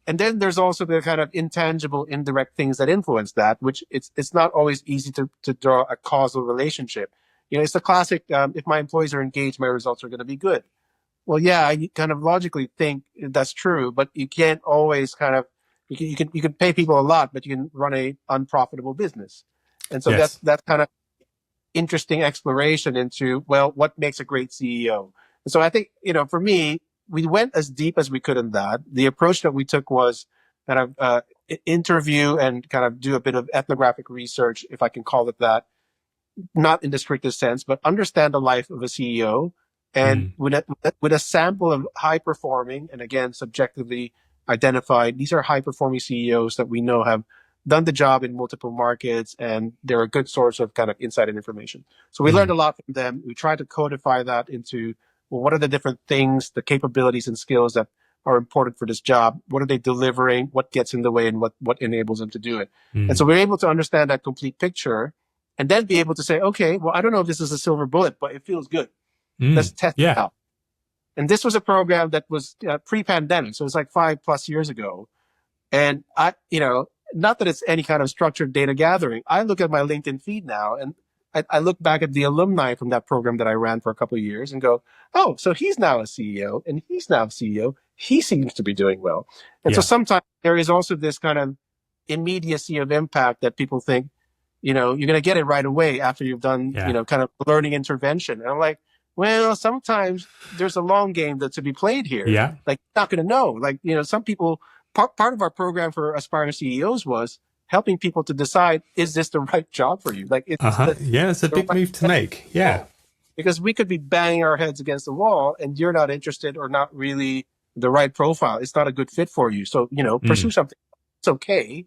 And then there's also the kind of intangible, indirect things that influence that, which it's not always easy to draw a causal relationship. It's the classic, if my employees are engaged, my results are going to be good. Well, yeah, you kind of logically think that's true, but you can't always kind of, you can pay people a lot, but you can run a unprofitable business. And so Yes. that's kind of interesting exploration into, well, what makes a great CEO. And so I think, for me, we went as deep as we could in that. The approach that we took was kind of interview and kind of do a bit of ethnographic research, if I can call it that, not in the strictest sense, but understand the life of a CEO. And Mm. with a sample of high performing, and again, subjectively identified, these are high performing CEOs that we know have done the job in multiple markets and they're a good source of kind of insight and information. So we learned Mm. a lot from them. We tried to codify that into, well, what are the different things, the capabilities and skills that are important for this job? What are they delivering? What gets in the way and what enables them to do it? And Mm. so we're able to understand that complete picture and then be able to say, okay, well, I don't know if this is a silver bullet, but it feels good. Let's Mm. test it Yeah. out. And this was a program that was pre-pandemic. So it's like 5+ years ago. And not that it's any kind of structured data gathering. I look at my LinkedIn feed now and I look back at the alumni from that program that I ran for a couple of years and go, oh, so he's now a CEO and he's now CEO. He seems to be doing well. And so Yeah. sometimes there is also this kind of immediacy of impact that people think, you're going to get it right away after you've done, Yeah. kind of learning intervention. And I'm like, well, sometimes there's a long game that's to be played here. Yeah. Like, you're not going to know. Like, some people, part of our program for aspiring CEOs was helping people to decide, is this the right job for you? Like, Yeah. It's a the big right move to make. Yeah. because we could be banging our heads against the wall and you're not interested or not really the right profile. It's not a good fit for you. So, pursue Mm. something. It's okay.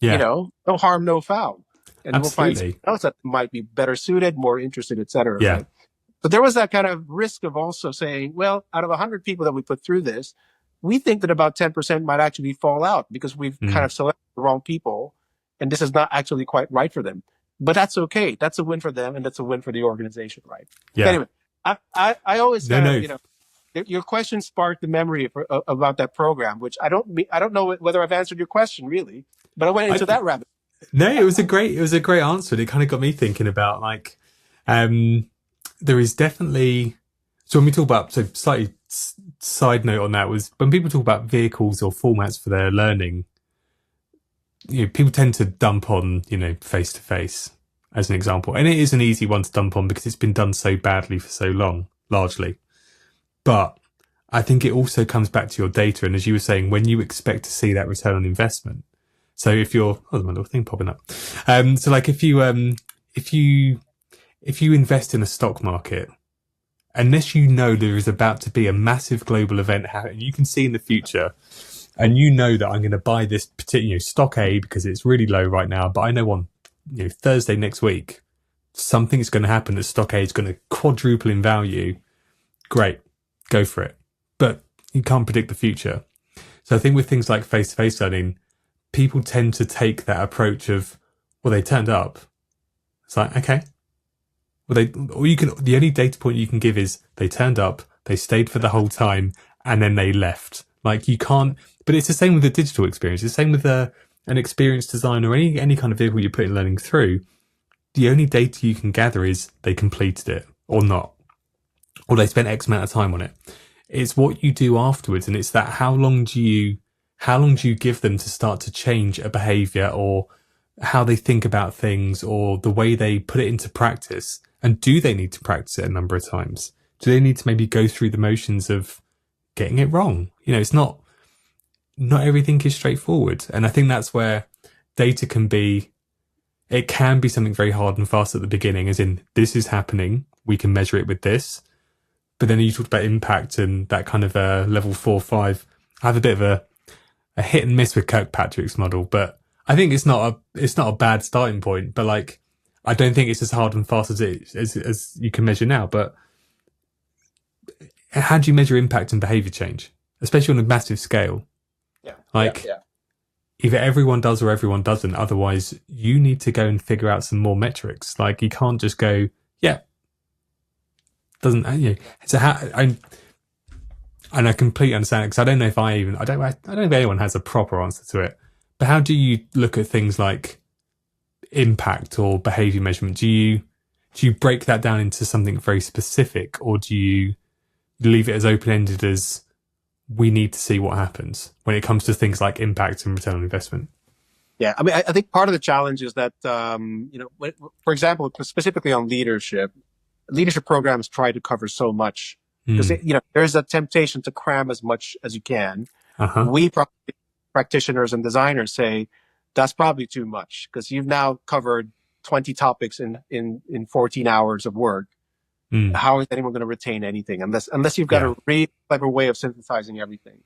Yeah. No harm, no foul. And we'll find Absolutely. something else that might be better suited, more interested, et cetera, Yeah. right? But there was that kind of risk of also saying, well, out of 100 people that we put through this, we think that about 10% might actually fall out because we've kind Mm. of selected the wrong people and this is not actually quite right for them. But that's okay. That's a win for them and that's a win for the organization, right? Yeah. Anyway, I always No, kind of, no. your question sparked the memory about that program, which I don't know whether I've answered your question really, but I went into that rabbit. No, it was a great answer. And it kind of got me thinking about like, there is definitely, so when we talk about, so slightly side note on that was when people talk about vehicles or formats for their learning, people tend to dump on, face to face as an example. And it is an easy one to dump on because it's been done so badly for so long, largely. But I think it also comes back to your data. And as you were saying, when you expect to see that return on investment. So if you're, there's my little thing popping up. So like if you invest in a stock market, unless you know there is about to be a massive global event happening, you can see in the future, and you know that I'm going to buy this particular stock A because it's really low right now, but I know on Thursday next week something's going to happen that stock A is going to quadruple in value. Great, go for it. But you can't predict the future. So I think with things like face-to-face learning, people tend to take that approach of, well, they turned up. It's like, okay. Well, the only data point you can give is they turned up, they stayed for the whole time, and then they left. Like you can't, but it's the same with the digital experience. It's the same with an experience design or any kind of vehicle you're putting learning through. The only data you can gather is they completed it or not, or they spent X amount of time on it. It's what you do afterwards. And it's that how long do you give them to start to change a behavior or how they think about things or the way they put it into practice? And do they need to practice it a number of times? Do they need to maybe go through the motions of getting it wrong? It's not everything is straightforward. And I think that's where data can be something very hard and fast at the beginning, as in this is happening. We can measure it with this. But then you talked about impact and that kind of level 4, 5. I have a bit of a hit and miss with Kirkpatrick's model, but I think it's not a bad starting point. But like, I don't think it's as hard and fast as you can measure now. But how do you measure impact and behavior change, especially on a massive scale? Yeah. Either everyone does or everyone doesn't. Otherwise, you need to go and figure out some more metrics. Like you can't just go, yeah, doesn't. So and I completely understand it because I don't know if I don't know if anyone has a proper answer to it. But how do you look at things like impact or behavior measurement? Do you break that down into something very specific, or do you leave it as open-ended as we need to see what happens when it comes to things like impact and return on investment? Yeah, I mean, I think part of the challenge is that, for example, specifically on leadership programs try to cover so much because, there's a temptation to cram as much as you can. Uh-huh. We practitioners and designers say that's probably too much because you've now covered 20 topics in 14 hours of work. How is anyone going to retain anything unless you've got a really clever way of synthesizing everything?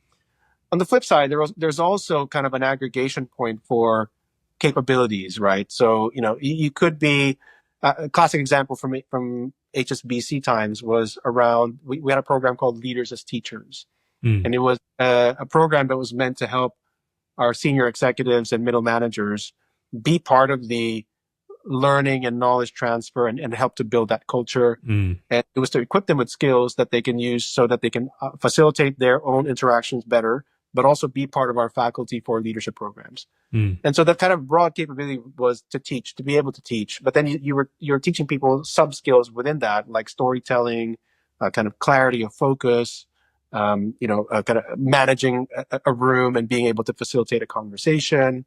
On the flip side, there's also kind of an aggregation point for capabilities, right? So, you could be a classic example from HSBC times was around, we had a program called Leaders as Teachers. And it was a program that was meant to help our senior executives and middle managers be part of the learning and knowledge transfer and help to build that culture. And it was to equip them with skills that they can use so that they can facilitate their own interactions better, but also be part of our faculty for leadership programs. Mm. And so that kind of broad capability was to teach, to be able to teach. But then you're teaching people sub skills within that, like storytelling, kind of clarity of focus, kind of managing a room and being able to facilitate a conversation,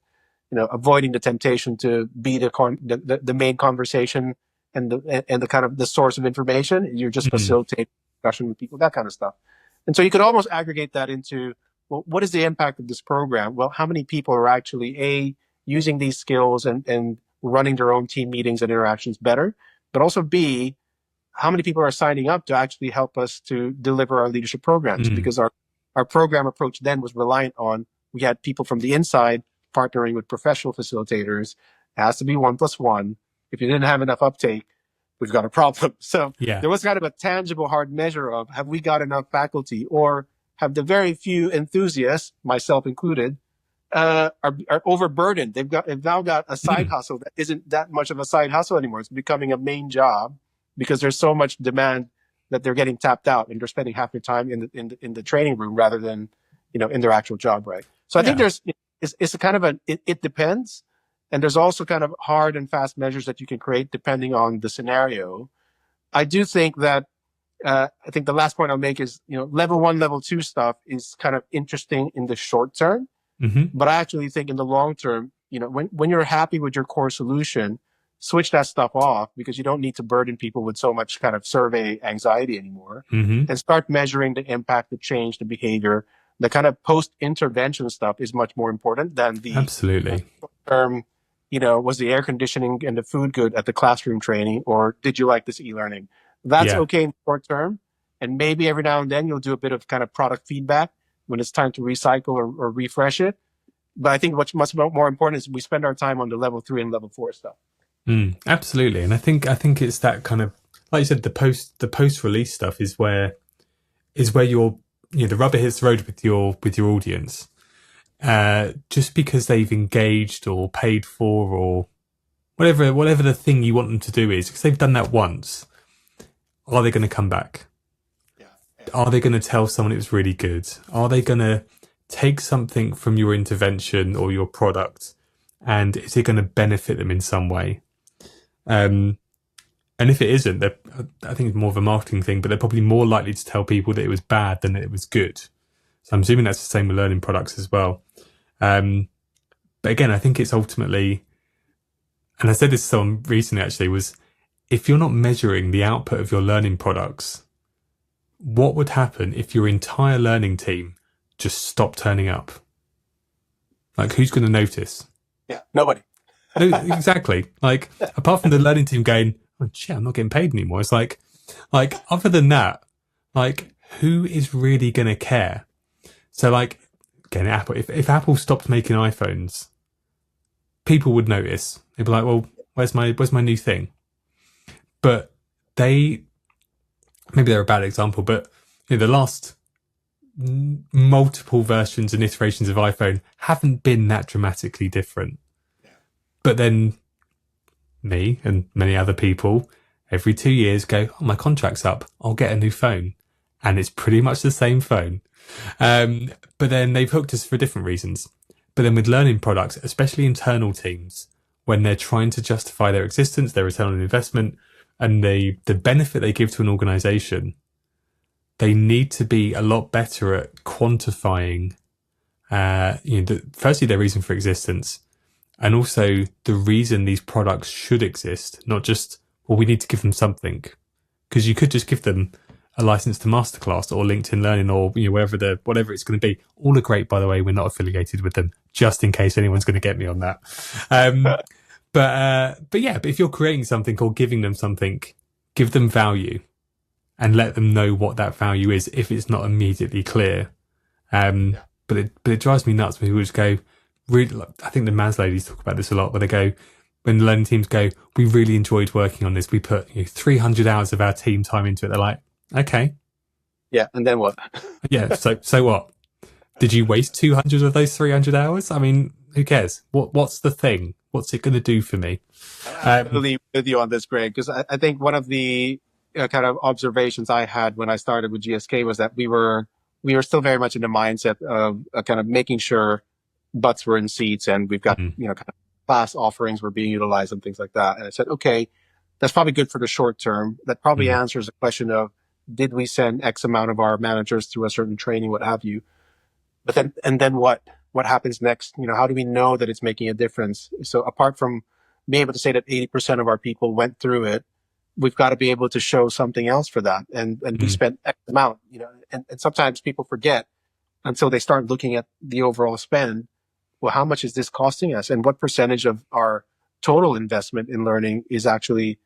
avoiding the temptation to be the main conversation and the kind of the source of information. You're just Mm. facilitating discussion with people, that kind of stuff. And so you could almost aggregate that into, well, what is the impact of this program? Well, how many people are actually using these skills and running their own team meetings and interactions better? But also B, how many people are signing up to actually help us to deliver our leadership programs? Mm. Because our program approach then was reliant on, we had people from the inside partnering with professional facilitators. It has to be 1+1. If you didn't have enough uptake, we've got a problem. So Yeah. there was kind of a tangible hard measure of, have we got enough faculty, or have the very few enthusiasts, myself included, are overburdened. They've now got a side hustle that isn't that much of a side hustle anymore. It's becoming a main job because there's so much demand that they're getting tapped out, and they're spending half their time in the training room rather than, in their actual job, right? So I think it's a kind of it depends. And there's also kind of hard and fast measures that you can create depending on the scenario. I do think that, I think the last point I'll make is, level 1, level 2 stuff is kind of interesting in the short term. Mm-hmm. But I actually think in the long term, when you're happy with your core solution, switch that stuff off, because you don't need to burden people with so much kind of survey anxiety anymore, and start measuring the impact, the change, the behavior. The kind of post-intervention stuff is much more important than the Absolutely term, was the air conditioning and the food good at the classroom training, or did you like this e-learning? That's okay in short term. And maybe every now and then you'll do a bit of kind of product feedback when it's time to recycle or refresh it. But I think what's much more important is we spend our time on the level 3 and level 4 stuff. Absolutely. And I think it's that kind of, like you said, the post release stuff is where you're, the rubber hits the road with your audience. Just because they've engaged or paid for or whatever the thing you want them to do is, because they've done that once, are they going to come back? Are they going to tell someone it was really good? Are they going to take something from your intervention or your product, and is it going to benefit them in some way? And if it isn't, I think it's more of a marketing thing, but they're probably more likely to tell people that it was bad than that it was good. So I'm assuming that's the same with learning products as well. But again, I think it's ultimately, and I said this to someone recently actually, was if you're not measuring the output of your learning products, what would happen if your entire learning team just stopped turning up? Like, who's going to notice? Yeah, nobody. No, exactly. Like, apart from the learning team going, oh, shit, I'm not getting paid anymore. It's like, other than that, like, who is really going to care? So, like, again, Apple, if Apple stopped making iPhones, people would notice. They'd be like, well, where's my new thing? But maybe they're a bad example, but the last multiple versions and iterations of iPhone haven't been that dramatically different. But then me and many other people every 2 years go, oh, my contract's up, I'll get a new phone. And it's pretty much the same phone. But then they've hooked us for different reasons. But then with learning products, especially internal teams, when they're trying to justify their existence, their return on investment, and the benefit they give to an organization, they need to be a lot better at quantifying, firstly, their reason for existence, and also the reason these products should exist, not just, well, we need to give them something. Because you could just give them a license to Masterclass or LinkedIn Learning or whatever it's going to be. All are great, by the way. We're not affiliated with them, just in case anyone's going to get me on that. But if you're creating something or giving them something, give them value and let them know what that value is if it's not immediately clear. But it drives me nuts when people just go, really, I think the Maz ladies talk about this a lot, where they go, when the learning teams go, we really enjoyed working on this. We put 300 hours of our team time into it. They're like, okay. Yeah, and then what? Yeah, so what? Did you waste 200 of those 300 hours? I mean, who cares? What's the thing? What's it going to do for me? I'm totally with you on this, Greg, because I think one of the kind of observations I had when I started with GSK was that we were we were still very much in the mindset of kind of making sure butts were in seats and we've got, Mm, kind of class offerings were being utilized and things like that. And I said, okay, that's probably good for the short term. That probably mm, answers the question of, did we send X amount of our managers through a certain training, what have you? But then, and then what? What happens next? How do we know that it's making a difference? So apart from being able to say that 80% of our people went through it, we've got to be able to show something else for that. And we mm, spent X amount, and sometimes people forget until they start looking at the overall spend. Well, how much is this costing us? And what percentage of our total investment in learning is actually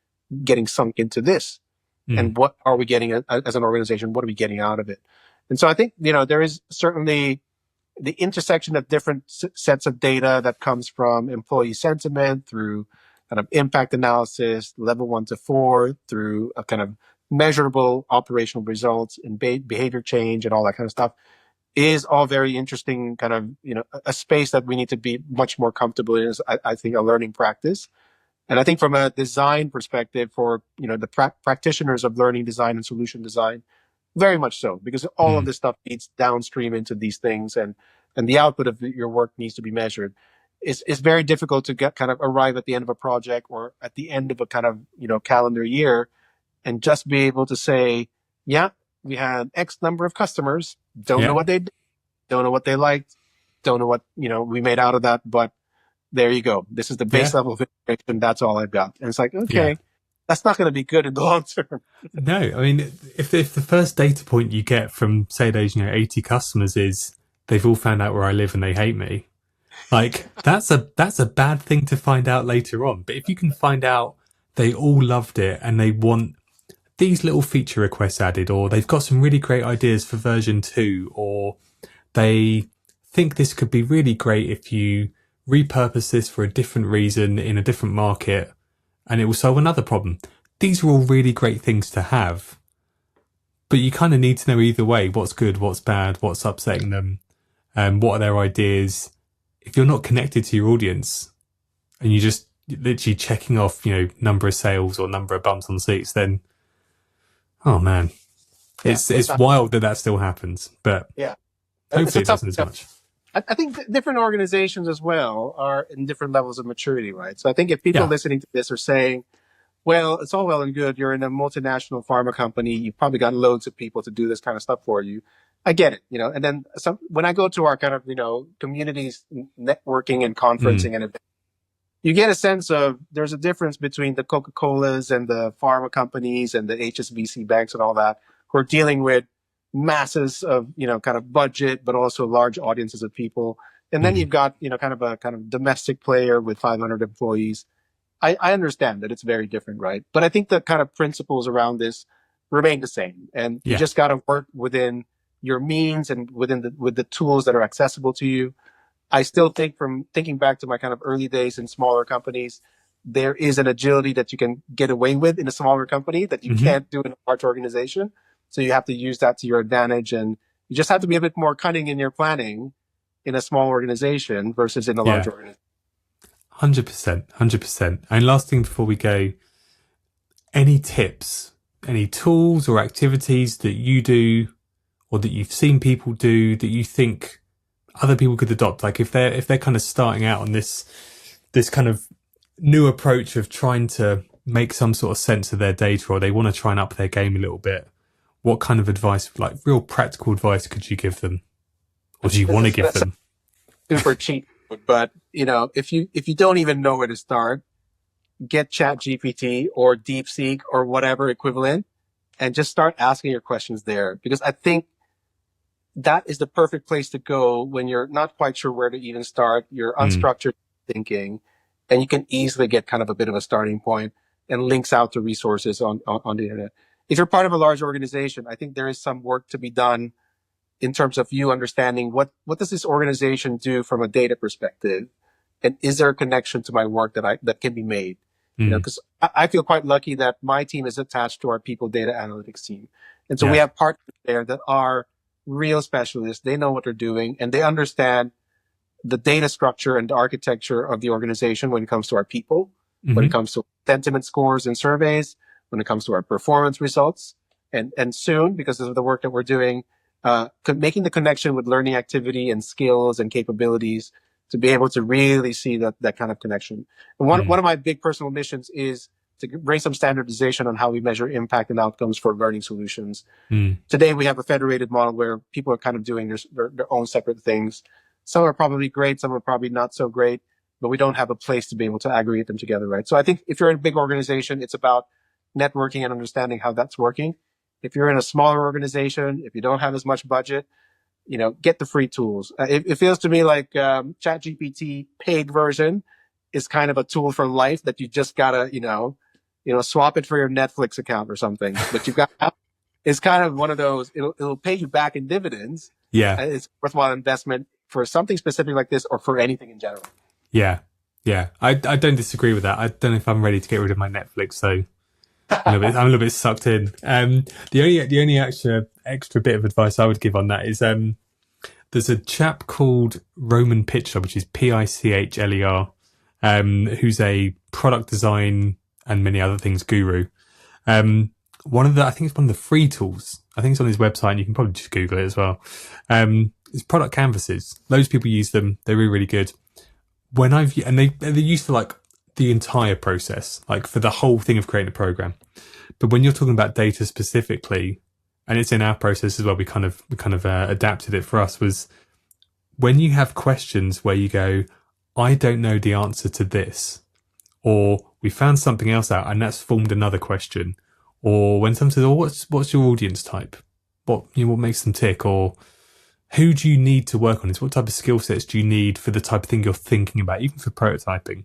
getting sunk into this? mm. And what are we getting as an organization? What are we getting out of it? And so I think, there is certainly the intersection of different sets of data that comes from employee sentiment through kind of impact analysis, level 1 to 4, through a kind of measurable operational results and behavior change and all that kind of stuff is all very interesting, kind of, a space that we need to be much more comfortable in, is, I think, a learning practice. And I think from a design perspective for, the practitioners of learning design and solution design, very much so, because all of Mm. this stuff feeds downstream into these things, and the output of your work needs to be measured. It's very difficult to get kind of arrive at the end of a project or at the end of a kind of, calendar year and just be able to say, yeah, we had X number of customers, don't know Yeah, what they did, don't know what they liked, don't know what, we made out of that, but there you go. This is the base yeah, level of information. That's all I've got. And it's like, yeah. okay, that's not going to be good in the long term. No, I mean, if the first data point you get from say those 80 customers is they've all found out where I live and they hate me, like that's a bad thing to find out later on. But if you can find out they all loved it and they want these little feature requests added, or they've got some really great ideas for version 2, or they think this could be really great if you repurpose this for a different reason in a different market and it will solve another problem. These are all really great things to have, but you kind of need to know either way what's good, what's bad, what's upsetting them, and what are their ideas. If you're not connected to your audience and you're just literally checking off, number of sales or number of bumps on seats, then, oh man, Yeah, it's it's not. wild that that still happens, but Yeah, it's a hopefully it tough. doesn't as much. I think different organizations as well are in different levels of maturity, right? So I think if people Yeah. listening to this are saying, well, it's all well and good. You're in a multinational pharma company. You've probably got loads of people to do this kind of stuff for you. I get it, and then when I go to our kind of, communities, networking and Mm, conferencing and events, you get a sense of there's a difference between the Coca-Colas and the pharma companies and the HSBC banks and all that, who are dealing with masses of, kind of budget, but also large audiences of people. And then mm, you've got, kind of domestic player with 500 employees. I understand that it's very different, right? But I think the kind of principles around this remain the same. And you yeah. just got to work within your means and with the tools that are accessible to you. I still think, from thinking back to my kind of early days in smaller companies, there is an agility that you can get away with in a smaller company that you Hmm. can't do in a large organization. So you have to use that to your advantage, and you just have to be a bit more cunning in your planning in a small organization versus in a large Yeah. organization. 100%. 100%. And last thing before we go, any tips, any tools or activities that you do or that you've seen people do that you think other people could adopt? Like if they're kind of starting out on this kind of new approach of trying to make some sort of sense of their data, or they want to try and up their game a little bit, what kind of advice, like real practical advice, could you give them? Or do you This want to is give that's them? super cheap, but if you don't even know where to start, get Chat GPT or DeepSeek or whatever equivalent, and just start asking your questions there, because I think that is the perfect place to go when you're not quite sure where to even start. You're Mm, unstructured thinking, and you can easily get kind of a bit of a starting point and links out to resources on the internet. If you're part of a large organization, I think there is some work to be done in terms of you understanding what does this organization do from a data perspective, and is there a connection to my work that can be made? mm, Because I feel quite lucky that my team is attached to our people data analytics team, and so we yeah. have partners there that are real specialists. They know what they're doing, and they understand the data structure and the architecture of the organization when it comes to our people, when it Hmm. comes to sentiment scores and surveys, when it comes to our performance results, and soon, because of the work that we're doing, making the connection with learning activity and skills and capabilities to be able to really see that kind of connection. And one of my big personal missions is to bring some standardization on how we measure impact and outcomes for learning solutions. Today, we have a federated model where people are kind of doing their own separate things. Some are probably great, some are probably not so great, but we don't have a place to be able to aggregate them together, right? So I think if you're in a big organization, it's about networking and understanding how that's working. If you're in a smaller organization, if you don't have as much budget, get the free tools. It feels to me like ChatGPT paid version is kind of a tool for life that you just gotta, swap it for your Netflix account or something. But you've got, it's kind of one of those, it'll pay you back in dividends. Yeah. It's worthwhile investment for something specific like this or for anything in general. Yeah. Yeah. I don't disagree with that. I don't know if I'm ready to get rid of my Netflix, so I'm a little bit sucked in. The only extra bit of advice I would give on that is there's a chap called Roman Pichler, which is Pichler, who's a product design and many other things guru. I think it's one of the free tools. I think it's on his website, and you can probably just Google it as well. It's product canvases. Loads of people use them. They're really, really good. They're used for like the entire process, like for the whole thing of creating a program. But when you're talking about data specifically, and it's in our process as well, we kind of adapted it for us, was when you have questions where you go, I don't know the answer to this, or we found something else out and that's formed another question, or when someone says, oh, what's your audience type? What makes them tick? Or who do you need to work on this? What type of skill sets do you need for the type of thing you're thinking about, even for prototyping?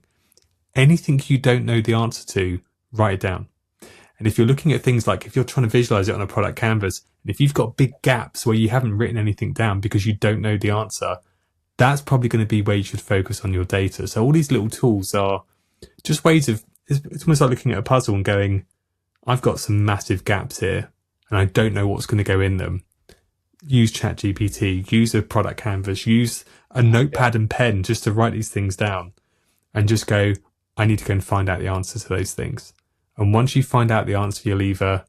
Anything you don't know the answer to, write it down. And if you're looking at things like, if you're trying to visualize it on a product canvas, and if you've got big gaps where you haven't written anything down because you don't know the answer, that's probably going to be where you should focus on your data. So all these little tools are just ways of, it's almost like looking at a puzzle and going, I've got some massive gaps here and I don't know what's going to go in them. Use ChatGPT, use a product canvas, use a notepad and pen just to write these things down and just go, I need to go and find out the answer to those things. And once you find out the answer, you'll either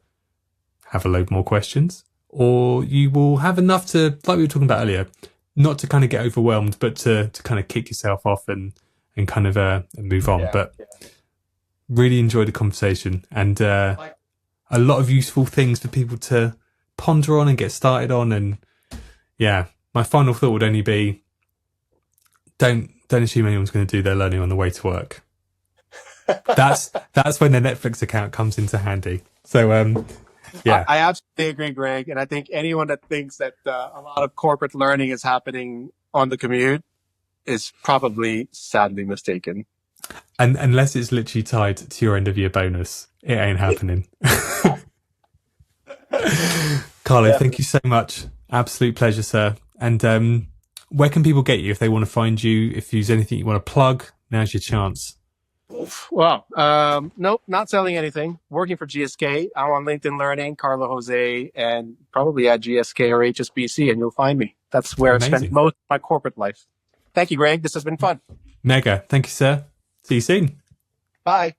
have a load more questions, or you will have enough to, like we were talking about earlier, not to kind of get overwhelmed, but to kind of kick yourself off and kind of move on. Really enjoyed the conversation, and a lot of useful things for people to ponder on and get started on. And my final thought would only be, don't assume anyone's going to do their learning on the way to work. That's when the Netflix account comes into handy. So I absolutely agree, Greg. And I think anyone that thinks that a lot of corporate learning is happening on the commute is probably sadly mistaken. And unless it's literally tied to your end of year bonus, it ain't happening. Carlo, thank you so much. Absolute pleasure, sir. And where can people get you if they want to find you? If there's anything you want to plug, now's your chance. Well, nope, not selling anything. Working for GSK. I'm on LinkedIn Learning, Carlo José, and probably at GSK or HSBC, and you'll find me. That's where Amazing. I spent most of my corporate life. Thank you, Greg. This has been fun. Mega. Thank you, sir. See you soon. Bye.